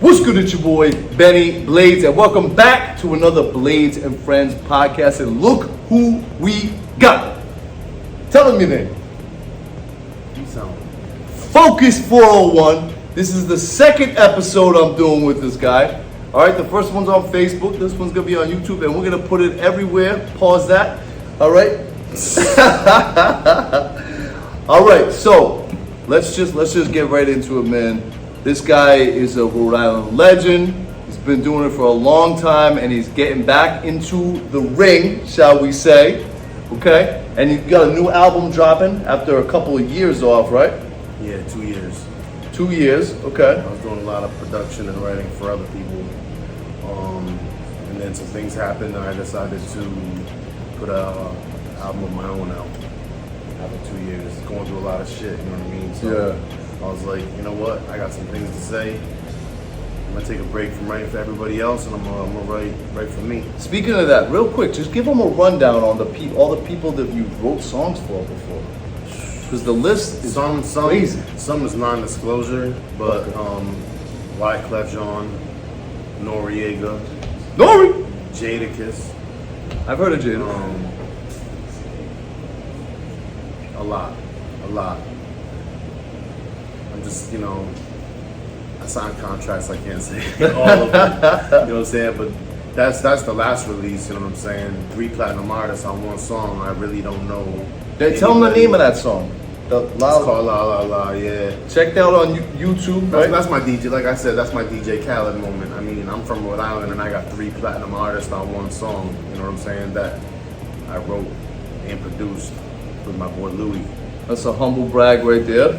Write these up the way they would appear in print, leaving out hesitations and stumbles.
What's good, it's your boy, Benny BLADEZ, and welcome back to another BLADEZ and Friends podcast. And look who we got. Tell them your name. FOKUS 401. This is the second episode I'm doing with this guy. All right, the first one's on Facebook. This one's gonna be on YouTube, and we're gonna put it everywhere. Pause that. All right. All right. So let's just get right into it, man. This guy is a Rhode Island legend. He's been doing it for a long time, and he's getting back into the ring, shall we say? Okay. And you got a new album dropping after a couple of years off, right? Yeah, 2 years. 2 years, okay. I was doing a lot of production and writing for other people. And then some things happened and I decided to put an album of my own out after 2 years. Going through a lot of shit, you know what I mean? So Yeah. I was like, you know what? I got some things to say. I'm gonna take a break from writing for everybody else and I'm gonna write for me. Speaking of that, real quick, just give them a rundown on all the people that you wrote songs for before. Because the list is crazy. Some is non-disclosure, but Wyclef Jean, Noriega, Jadakiss. I've heard of Jada. A lot. I'm just, I signed contracts, I can't say all of them. You know what I'm saying? But that's the last release, you know what I'm saying? 3 platinum artists on one song. I really don't know. Tell them the name of that song. It's called La La La, yeah. Check that out on YouTube, right? That's my DJ, like I said, that's my DJ Khaled moment. I mean, I'm from Rhode Island and I got 3 platinum artists on one song, you know what I'm saying, that I wrote and produced with my boy Louis. That's a humble brag right there.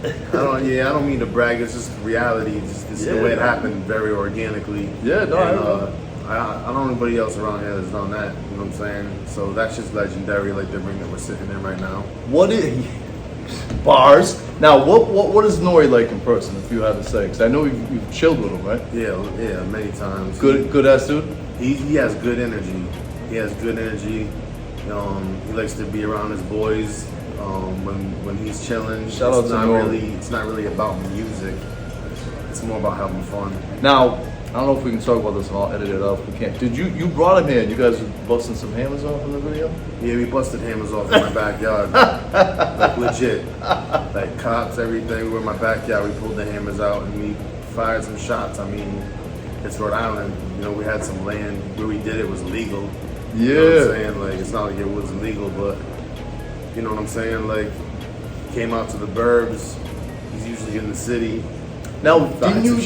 I don't mean to brag, it's just reality, it's the way it happened, very organically. Yeah, no, I don't know anybody else around here that's done that, you know what I'm saying? So that's just legendary, like the ring that we're sitting in right now. What is bars? Now, what is Nori like in person, if you had to say? Because I know you've chilled with him, right? Yeah, many times. Good ass dude. He has good energy. He likes to be around his boys. When he's chilling, Shout out to Nori. It's not really about music. It's more about having fun. Now, I don't know if we can talk about this and I'll edit it out if we can't. You brought him here, you guys were busting some hammers off in the video? Yeah, we busted hammers off in my backyard. Like legit. Like cops, everything. We were in my backyard, we pulled the hammers out and we fired some shots. I mean, it's Rhode Island. We had some land where we did it was legal. Yeah. You know what I'm saying? Like, it's not like it was illegal, but you know what I'm saying? Like, came out to the burbs. He's usually in the city. Now, didn't you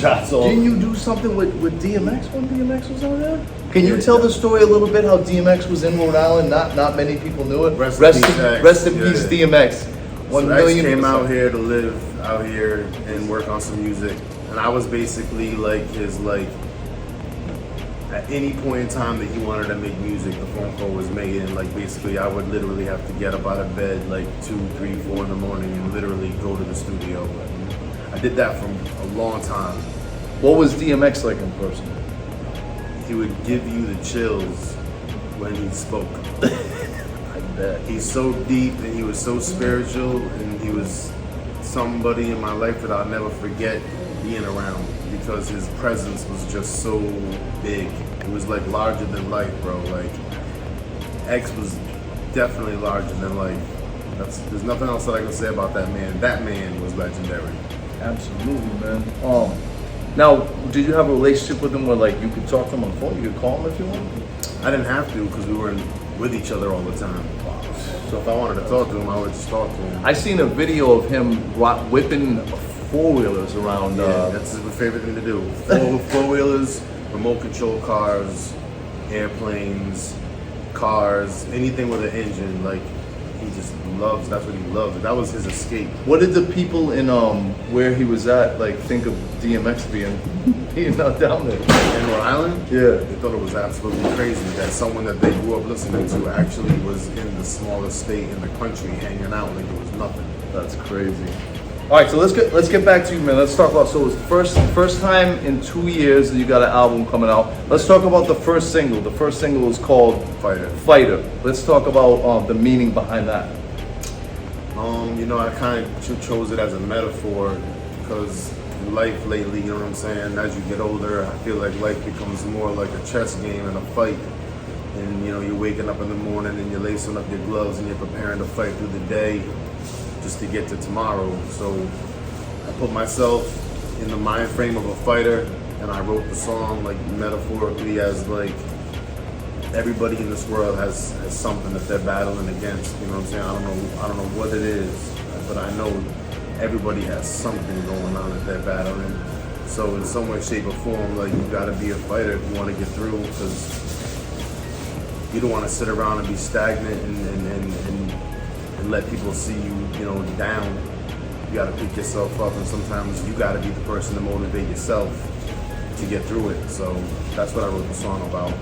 do something with DMX when DMX was on there? Can you tell the story a little bit how DMX was in Rhode Island? Not many people knew it. Rest in peace, DMX. 1 million came out here to live out here and work on some music, and I was basically like his at any point in time that he wanted to make music, the phone call was made, and basically I would literally have to get up out of bed 2, 3, 4 in the morning and literally go to the studio. I did that for a long time. What was DMX like in person? He would give you the chills when he spoke. I bet. He's so deep and he was so spiritual, and he was somebody in my life that I'll never forget being around, because his presence was just so big. It was larger than life, bro. X was definitely larger than life. There's nothing else that I can say about that man. That man was legendary. Absolutely, man. Now, did you have a relationship with him where you could talk to him on the phone? You could call him if you wanted? I didn't have to, because we were with each other all the time. So if I wanted to talk to him, I would just talk to him. I seen a video of him whipping 4-wheelers around. Yeah, that's his favorite thing to do. 4-wheelers, remote control cars, airplanes, cars, anything with an engine. He just loves. That's what he loves. That was his escape. What did the people in where he was at think of DMX being not down there in Rhode Island? Yeah, they thought it was absolutely crazy that someone that they grew up listening to actually was in the smallest state in the country, hanging out like it was nothing. That's crazy. All right, so let's get back to you, man. Let's talk about, so it's first time in 2 years that you got an album coming out. Let's talk about the first single. The first single is called Fighter. Let's talk about the meaning behind that. I kind of chose it as a metaphor because life lately, you know what I'm saying? As you get older, I feel like life becomes more like a chess game and a fight. And you know, you're waking up in the morning and you're lacing up your gloves and you're preparing to fight through the day just to get to tomorrow. So I put myself in the mind frame of a fighter, and I wrote the song like metaphorically as like everybody in this world has something that they're battling against. You know what I'm saying? I don't know what it is, but I know everybody has something going on that they're battling. So in some way, shape, or form, like you gotta be a fighter if you want to get through, because you don't want to sit around and be stagnant and let people see you, you know, down. You got to pick yourself up, and sometimes you got to be the person to motivate yourself to get through it. So that's what I wrote the song about.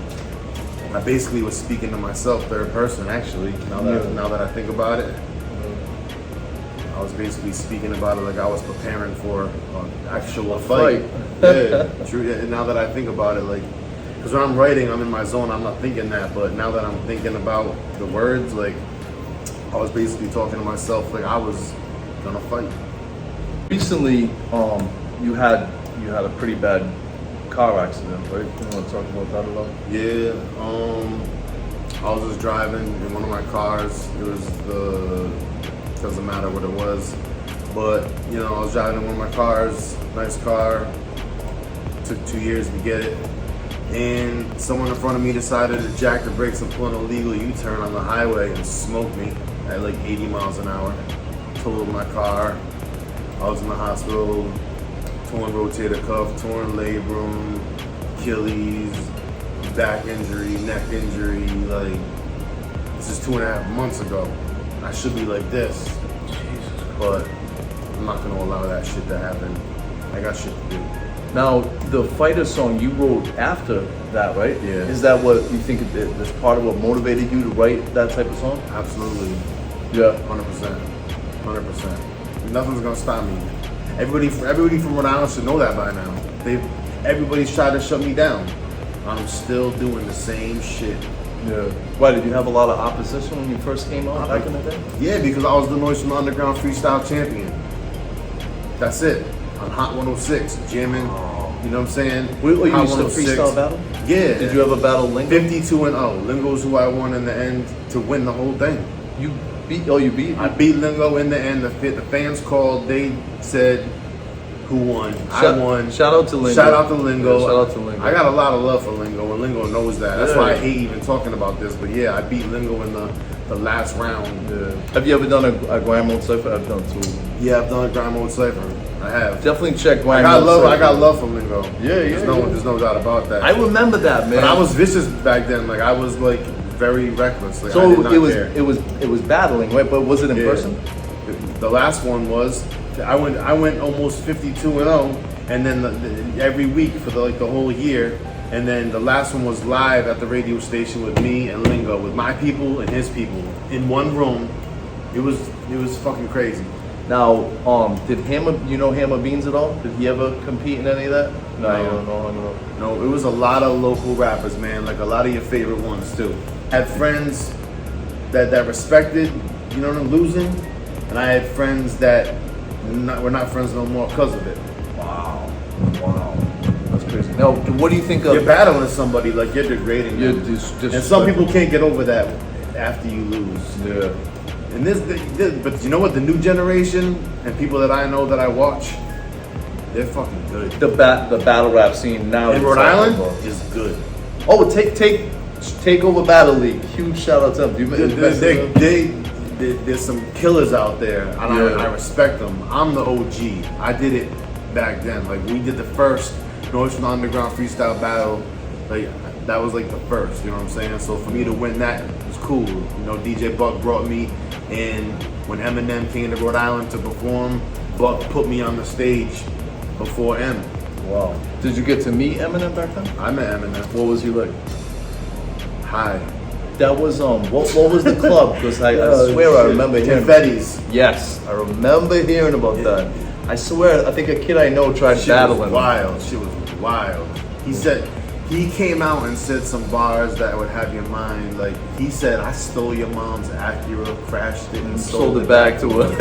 I basically was speaking to myself, third person, actually. Now that I think about it, I was basically speaking about it like I was preparing for an actual fight. Yeah, true. And now that I think about it, like, because when I'm writing, I'm in my zone, I'm not thinking that, but now that I'm thinking about the words, like, I was basically talking to myself like I was gonna fight. Recently, you had a pretty bad car accident, right? You want to talk about that a lot? Yeah, I was just driving in one of my cars. Doesn't matter what it was, but you know, I was driving in one of my cars, nice car, took 2 years to get it. And someone in front of me decided to jack the brakes and pull an illegal U-turn on the highway and smoke me at like 80 miles an hour. Totaled my car. I was in the hospital, torn rotator cuff, torn labrum, Achilles, back injury, neck injury. Like, this is 2.5 months ago. I should be like this, but I'm not gonna allow that shit to happen. I got shit to do. Now, the fighter song you wrote after that, right? Yeah. Is that what you think is part of what motivated you to write that type of song? Absolutely. Yeah. 100%. 100%. Nothing's gonna stop me. Everybody from Rhode Island should know that by now. Everybody's tried to shut me down. I'm still doing the same shit. Yeah. Why, did you have a lot of opposition when you first came out back in the day? Yeah, because I was the Noise from the Underground freestyle champion. That's it. On Hot 106, jamming. You know what I'm saying? You Hot used to freestyle battle? Yeah. Did you ever battle Lingo? 52-0. Lingo's who I won in the end to win the whole thing. You beat? I beat Lingo in the end. The fans called. They said, "Who won?" I won. Shout out to Lingo. Shout out to Lingo. Yeah, shout out to Lingo. I got a lot of love for Lingo, and Lingo knows that. That's why I hate even talking about this. But yeah, I beat Lingo in the last round. Yeah. Have you ever done a Grind Mode Cypher? I've done two. Yeah, I've done a Grind Mode Cypher. I have. Definitely check Grind Mode Cypher. I got love for Lingo. Yeah. There's no doubt about that. I remember that, man. But I was vicious back then. Like, I was like very reckless. Like, so I did not care. it was battling, right? But was it in person? The last one was I went almost 52-0, and then every week for the whole year, and then the last one was live at the radio station with me and Lingo, with my people and his people in one room. It was fucking crazy. Now, did Hammer Beans at all? Did he ever compete in any of that? No, you don't know. No, it was a lot of local rappers, man. Like a lot of your favorite ones too. Had friends that respected, you know, losing, and I had friends that we're not friends no more because of it. Wow, that's crazy. Now, what do you think of? You're battling somebody, like you're degrading them. And some people can't get over that after you lose. Yeah. And but you know what? The new generation and people that I know that I watch, they're fucking good. The battle rap scene now in Rhode Island is good. Oh, take over Battle League. Huge shout out to them. There's some killers out there, and I respect them. I'm the OG. I did it back then. Like, we did the first Noise from the Underground freestyle battle. Like, that was like the first, you know what I'm saying? So for me to win that was cool. You know, DJ Buck brought me, and when Eminem came to Rhode Island to perform, Buck put me on the stage before M. Wow. Did you get to meet Eminem back then? I met Eminem. What was he like? Hi. That was what was the club? Because I swear I remember hearing. Confetti's. Yes, I remember hearing about that. I swear, I think a kid I know tried battling. Wild. She was wild. He said he came out and said some bars that would have your mind. Like, he said, I stole your mom's Acura, crashed it, and sold it back to her.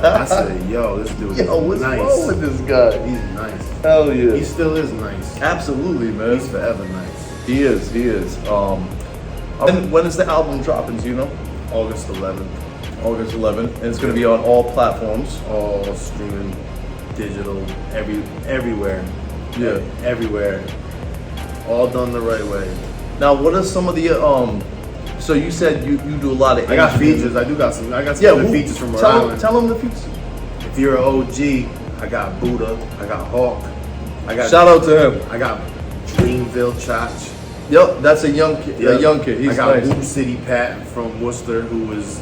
I said, yo, this dude is what's nice. wrong with this guy? He's nice. Hell yeah. He still is nice. Absolutely, man. He's forever nice. He is. When is the album dropping, do you know? August 11th. August 11th. And it's going to be on all platforms. All streaming, digital, everywhere. Yeah. Everywhere. All done the right way. Now, what are some of the, so you said you do a lot of I got features. I got some other features from Rhode Island. Tell them the features. If you're an OG, I got Buddha, I got Hawk, Shout out to him. I got Dreamville Chach. Yep, that's a young kid. Yep. A young kid. He's I got nice. Blue City Pat from Worcester, who is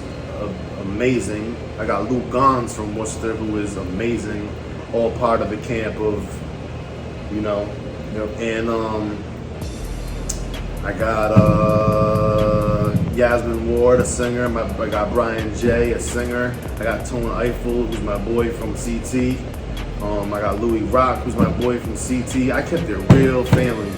amazing. I got Luke Gons from Worcester, who is amazing. All part of the camp of, you know. Yep. And I got Yasmin Ward, a singer. I got Brian J, a singer. I got Tone Eiffel, who's my boy from CT. I got Louis Rock, who's my boy from CT. I kept it real family.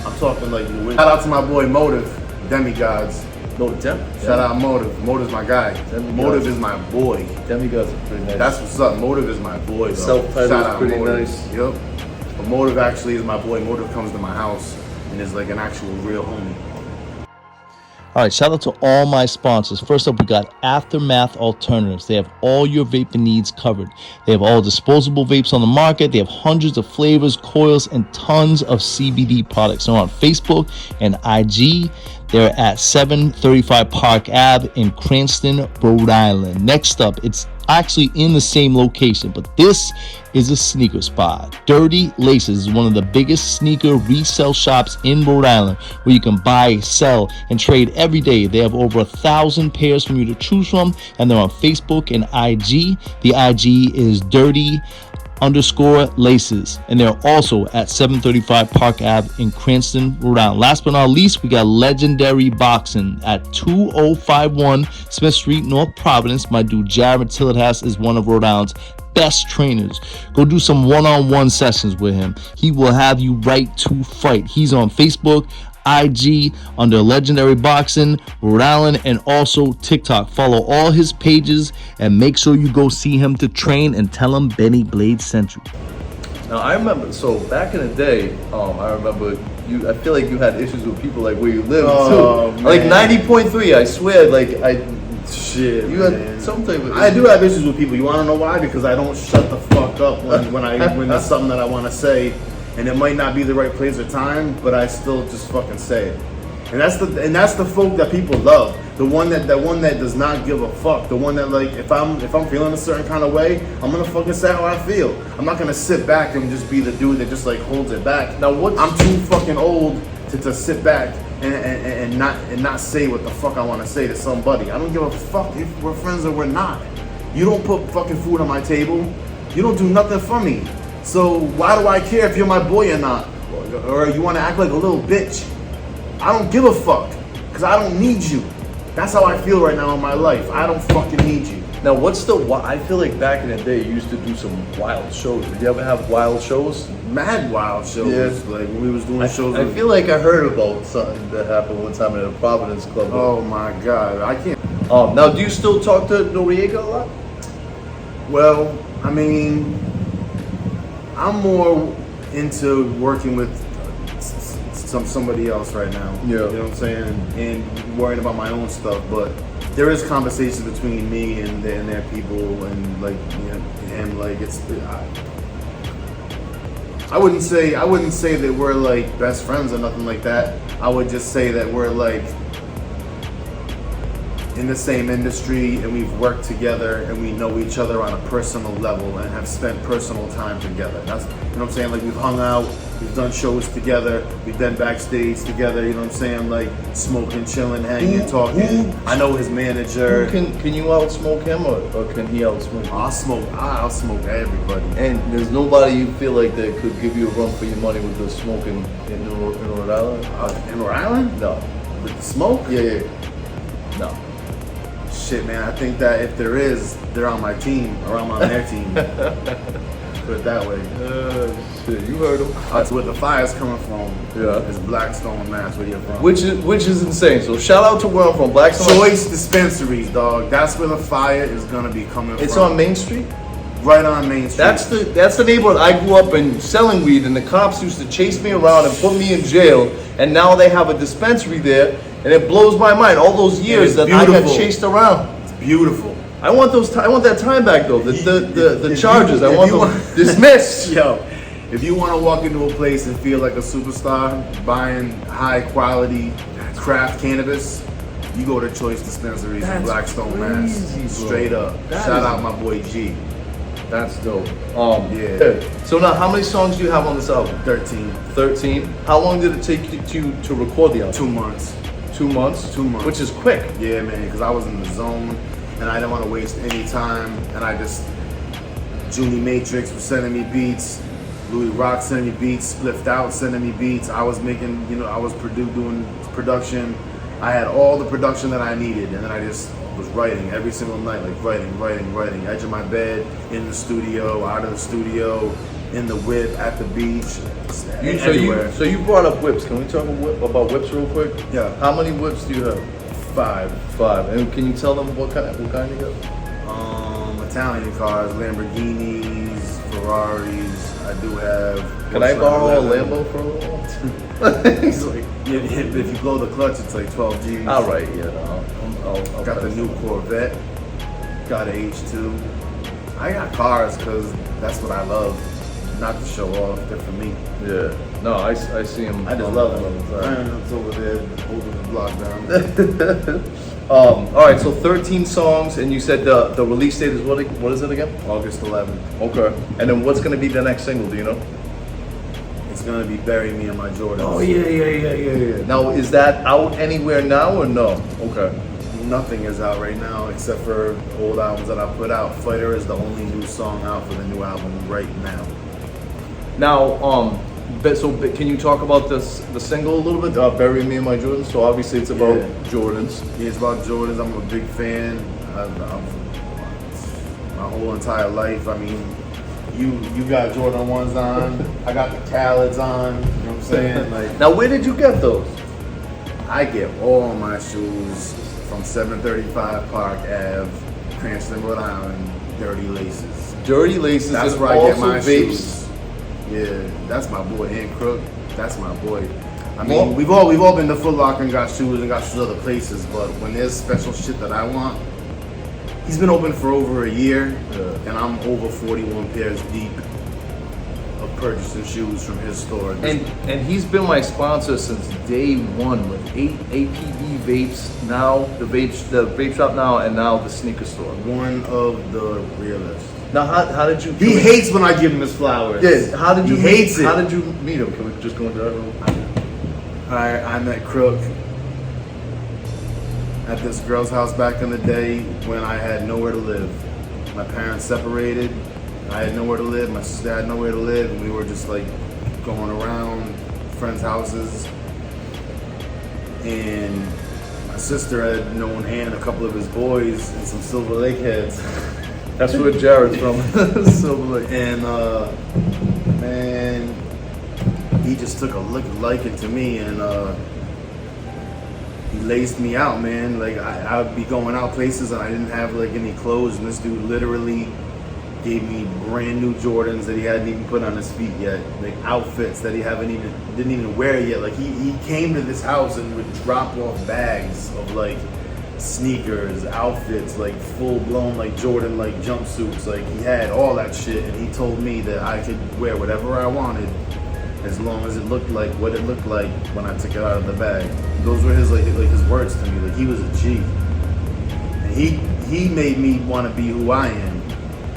I'm talking like New England. Shout out to my boy Motive, Demigods. Shout out Motive. Motive's my guy. Motive is my boy. Demigods are pretty nice. That's what's up. Motive is my boy, though. Self-titled is pretty nice. Yep. But Motive actually is my boy. Motive comes to my house and is like an actual real homie. All right, shout out to all my sponsors. First up, we got Aftermath Alternatives. They have all your vaping needs covered. They have all disposable vapes on the market. They have hundreds of flavors, coils, and tons of CBD products. They're on Facebook and IG. They're at 735 Park Ave in Cranston, Rhode Island. Next up, it's actually in the same location, but this is a sneaker spot. Dirty Laces is one of the biggest sneaker resale shops in Rhode Island, where you can buy, sell, and trade every day. They have over 1,000 pairs from you to choose from, and they're on Facebook and IG. The IG is dirty_laces, and they're also at 735 Park Ave in Cranston, Rhode Island. Last but not least, we got Legendary Boxing at 2051 Smith Street, North Providence. My dude Jared Tillerhouse is one of Rhode Island's best trainers. Go do some one-on-one sessions with him. He will have you right to fight. He's on Facebook, IG under Legendary Boxing, Rhode Island, and also TikTok. Follow all his pages and make sure you go see him to train and tell him Benny Blade sent you. Now I remember, so back in the day, I remember you. I feel like you had issues with people like where you live too. Man. Like 90.3, I swear, like Shit, you man. had some type of. I do have issues with people. You want to know why? Because I don't shut the fuck up when there's something that I want to say, and it might not be the right place or time, but I still just fucking say it. And that's the folk that people love. The one that does not give a fuck. The one that, like, if I'm feeling a certain kind of way, I'm gonna fucking say how I feel. I'm not gonna sit back and just be the dude that just like holds it back. Now I'm too fucking old to sit back and not say what the fuck I want to say to somebody. I don't give a fuck if we're friends or we're not. You don't put fucking food on my table. You don't do nothing for me. So why do I care if you're my boy or not? Or you want to act like a little bitch? I don't give a fuck, because I don't need you. That's how I feel right now in my life. I don't fucking need you. Now I feel like back in the day you used to do some wild shows. Did you ever have wild shows? Mad wild shows. Yeah. Like when we was doing shows. I feel like I heard about something that happened one time at a Providence club. Oh my God, I can't. Now do you still talk to Noriega a lot? Well, I mean, I'm more into working with somebody else right now. Yeah. You know what I'm saying? And worrying about my own stuff, but there is conversation between me and their people, and like, you know, and like I wouldn't say that we're like best friends or nothing like that. I would just say that we're like in the same industry, and we've worked together, and we know each other on a personal level and have spent personal time together. That's, you know what I'm saying? Like, we've hung out, we've done shows together, we've been backstage together, you know what I'm saying? Like, smoking, chilling, hanging, talking. I know his manager. Can you outsmoke him or can he outsmoke you? I'll smoke everybody. And there's nobody you feel like that could give you a run for your money with the smoking in Rhode Island? In Rhode Island? No. With the smoke? Yeah. No. Shit, man, I think that if there is, they're on my team, or I'm on their team. Put it that way. Shit, you heard him. That's where the fire's coming from. Yeah. It's Blackstone, Mass. Where you're from? Which is insane. So shout out to where I'm from, Blackstone. Choice Dispensaries, dog. That's where the fire is gonna be coming from. It's on Main Street. Right on Main Street. That's the neighborhood I grew up in selling weed, and the cops used to chase me around and put me in jail. And now they have a dispensary there, and it blows my mind. All those years that I got chased around. It's beautiful. I want that time back though. The charges. I want them dismissed. Yo, if you want to walk into a place and feel like a superstar buying high quality craft cannabis, you go to Choice Dispensaries in Blackstone, Mass. Straight up. Shout out my boy G. That's dope. Yeah. So now, how many songs do you have on this album? 13. 13. How long did it take you to record the album? 2 months. 2 months? 2 months. Which is quick. Yeah, man, because I was in the zone and I didn't want to waste any time. And I just, Junie Matrix was sending me beats, Louis Rock sending me beats, Spliffed Out sending me beats. I was making, I was doing production. I had all the production that I needed, and then I just was writing every single night, like writing, edge of my bed, in the studio, out of the studio, in the whip, at the beach, everywhere. So you brought up whips. Can we talk about whips real quick? Yeah. How many whips do you have? 5. 5. And can you tell them what kind you got? Italian cars, Lamborghinis, Ferraris. I do have. Can I borrow a Lambo for a little? He's like, if you blow the clutch, it's like 12 G's. All right, yeah. I'll got the new Corvette. Got an H2. I got cars because that's what I love. Not to show off, they're for me. Yeah. No, I see him. I just love them. It's over there holding the block down. All right, so 13 songs, and you said the release date is what is it again? August 11th. Okay. And then what's gonna be the next single? Do you know? It's gonna be "Bury Me in My Jordans." Oh yeah. Now, is that out anywhere now or no? Okay. Nothing is out right now except for old albums that I put out. Fighter is the only new song out for the new album right now. Now, can you talk about the single a little bit? "Bury Me in My Jordans." So obviously it's about Jordans. Yeah, it's about Jordans. I'm a big fan. My whole entire life. I mean, you got Jordan 1s on. I got the Khaled's on. You know what I'm saying? Like, now, where did you get those? I get all my shoes from 735 Park Ave, Cranston, Rhode Island. Dirty Laces. Dirty Laces. That's and where I get also my vapes. shoes. Yeah, that's my boy. And Crook. That's my boy. I mean, we've all been to Foot Locker and got shoes other places, but when there's special shit that I want, he's been open for over a year, and I'm over 41 pairs deep of purchasing shoes from his store. And he's been my sponsor since day one with 8 APB vapes. Now the vape shop now, and now the sneaker store. One of the realest. Now, how did you? He hates when I give him his flowers. Yeah. How did you? He hates it. How did you meet him? Can we just go into that room? I met Crook at this girl's house back in the day when I had nowhere to live. My parents separated. I had nowhere to live. My sister had nowhere to live, and we were just like going around friends' houses. And my sister had known a couple of his boys, and some Silver Lake heads. That's where Jared's from. Silver Lake. And man, he just took a liking to me, and he laced me out, man. Like I would be going out places and I didn't have like any clothes, and this dude literally gave me brand new Jordans that he hadn't even put on his feet yet, like outfits that he didn't even wear yet. Like he came to this house and would drop off bags of like sneakers, outfits, like full blown like Jordan like jumpsuits. Like he had all that shit, and he told me that I could wear whatever I wanted as long as it looked like what it looked like when I took it out of the bag. Those were his his words to me. Like he was a G, and he made me want to be who I am.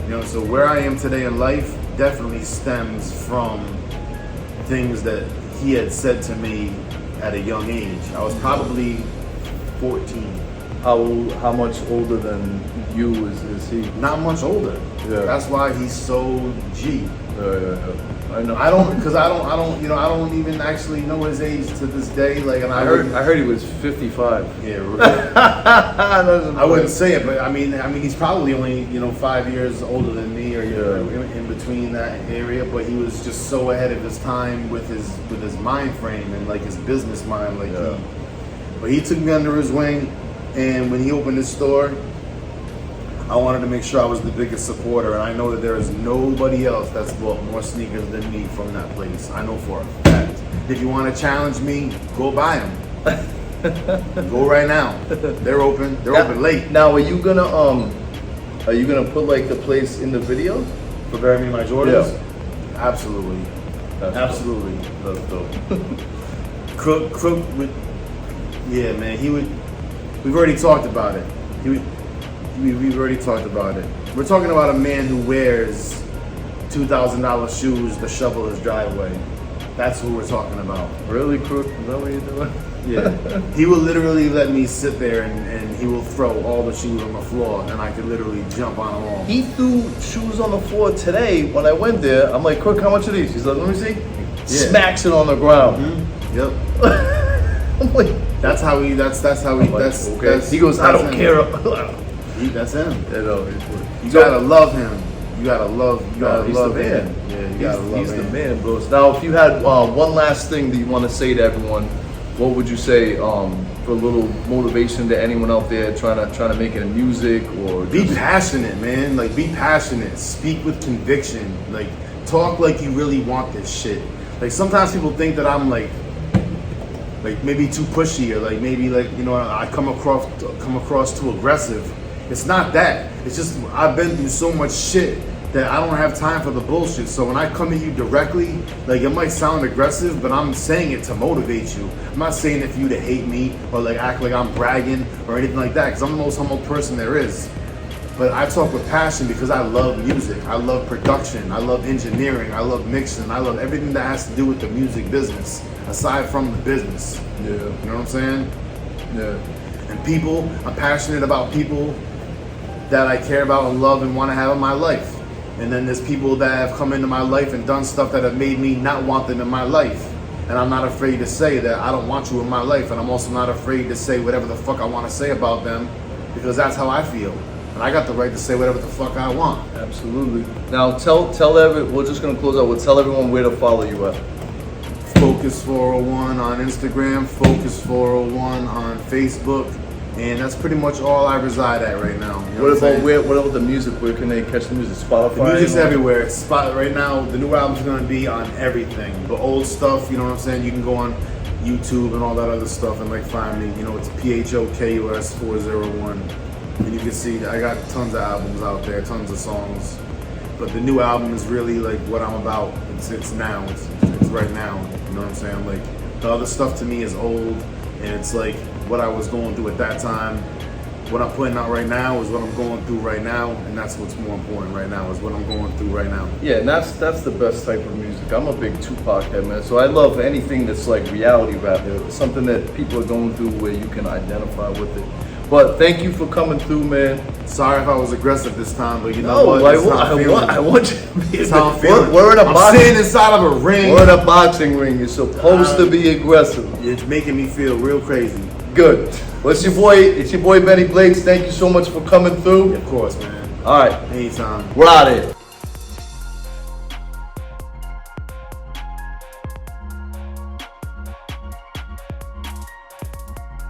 You know, so where I am today in life definitely stems from things that he had said to me at a young age. I was probably 14. How much older than you is he? Not much older. Yeah. That's why he's so G. Yeah. I know. I don't, you know, I don't even actually know his age to this day. Like, and I heard he was 55. Yeah, I wouldn't say it, but I mean, he's probably only, you know, 5 years older than me, or you know, in between that area. But he was just so ahead of his time with his mind frame and like his business mind. Like, but he took me under his wing, and when he opened his store, I wanted to make sure I was the biggest supporter, and I know that there is nobody else that's bought more sneakers than me from that place. I know for a fact. If you want to challenge me, go buy them. Go right now. They're open. They're open late. Now, are you gonna put like the place in the video For Bury Me My Jordans? Yeah. Absolutely. That's Absolutely. That's dope. Crook would. Yeah, man. He would. We've already talked about it. We've already talked about it. We're talking about a man who wears $2,000 shoes to shovel his driveway. That's who we're talking about. Really, Crook? Is that what you're doing? Yeah. He will literally let me sit there and he will throw all the shoes on the floor, and I could literally jump on them all. He threw shoes on the floor today when I went there. I'm like, Crook, how much are these? He's like, let me see. Yeah. Smacks it on the ground. Mm-hmm. Yep. I'm like, That's how he. That's how he. like, That's okay. That's, He goes, I that's don't him. care. That's him. You know, You gotta love him. You gotta love. You gotta he's love the man. him. Yeah, you gotta love He's him. the man, bro. Now, if you had one last thing that you want to say to everyone, what would you say for a little motivation to anyone out there trying to make it in music or Be passionate, man. Like, be passionate. Speak with conviction. Like, talk like you really want this shit. Like, sometimes people think that I'm like maybe too pushy, or like maybe like, you know, I come across too aggressive. It's not that. It's just I've been through so much shit that I don't have time for the bullshit. So when I come at you directly, like, it might sound aggressive, but I'm saying it to motivate you. I'm not saying it for you to hate me or like act like I'm bragging or anything like that, because I'm the most humble person there is. But I talk with passion because I love music. I love production. I love engineering. I love mixing. I love everything that has to do with the music business, aside from the business. Yeah. You know what I'm saying? Yeah. And people, I'm passionate about people that I care about and love and want to have in my life. And then there's people that have come into my life and done stuff that have made me not want them in my life. And I'm not afraid to say that I don't want you in my life. And I'm also not afraid to say whatever the fuck I want to say about them, because that's how I feel. And I got the right to say whatever the fuck I want. Absolutely. Now tell we're just gonna close out. We'll tell everyone where to follow you at. Focus 401 on Instagram, Focus 401 on Facebook, and that's pretty much all I reside at right now. You know What I'm saying? about the music? Where can they catch the music? Spotify? The music's everywhere. It's spot right now. The new album's gonna be on everything. The old stuff, you know what I'm saying? You can go on YouTube and all that other stuff and like find me. You know, it's PHOKUS 401, and you can see I got tons of albums out there, tons of songs. But the new album is really like what I'm about. It's now. It's right now. You know what I'm saying? Like, the other stuff to me is old, and it's like what I was going through at that time. What I'm putting out right now is what I'm going through right now, and that's what's more important right now, is what I'm going through right now. Yeah, and that's the best type of music. I'm a big Tupac head, man. So I love anything that's like reality rap. It's something that people are going through where you can identify with it. But thank you for coming through, man. Sorry if I was aggressive this time, but you know No, what? I That's how I'm feeling. want you to be. That's how I'm feeling. We're in a I'm boxing. sitting inside of a ring. We're in a boxing ring. You're supposed to be aggressive. It's making me feel real crazy. Good. Well, it's your boy Benny Blades. Thank you so much for coming through. Of course, man. All right, Anytime. we're out of here.